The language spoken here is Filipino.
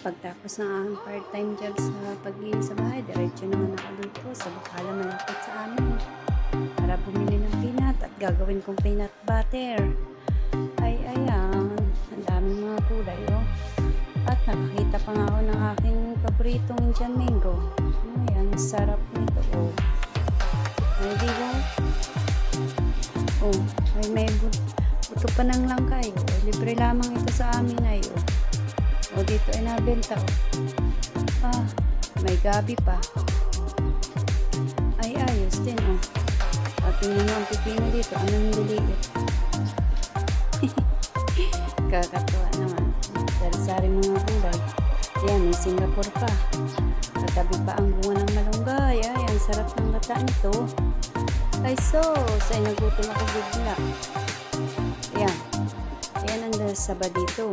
pagtapos ng aking part-time job sa paglinis sa bahay, diretso naman ako dito sa Bukala malapit sa amin para bumili ng peanut at gagawin kong peanut butter. Ay, ayan, ang daming mga kulay, oh. At nakakita pa nga ako ng aking paboritong Indian mango. Ayan, sarap nito, oh. Ay, di ba? Oh, may buto pa ng langkay, oh. Libre lamang ito sa amin, ay, oh. O dito ay nabenta, oh. Ah, may gabi pa. Ay, ayos din, oh. At tingnan mo ang pipino dito, anong nililiit. Kakatuwa naman. Sari-sari mga gulay. Ayan, may Singapore pa. Katabi pa ang bunga ng malunggay. Ay, ang sarap ng gata nito. Ay, sos. Ay, nagutom ako bigla. Ayan. Ayan ang saba dito.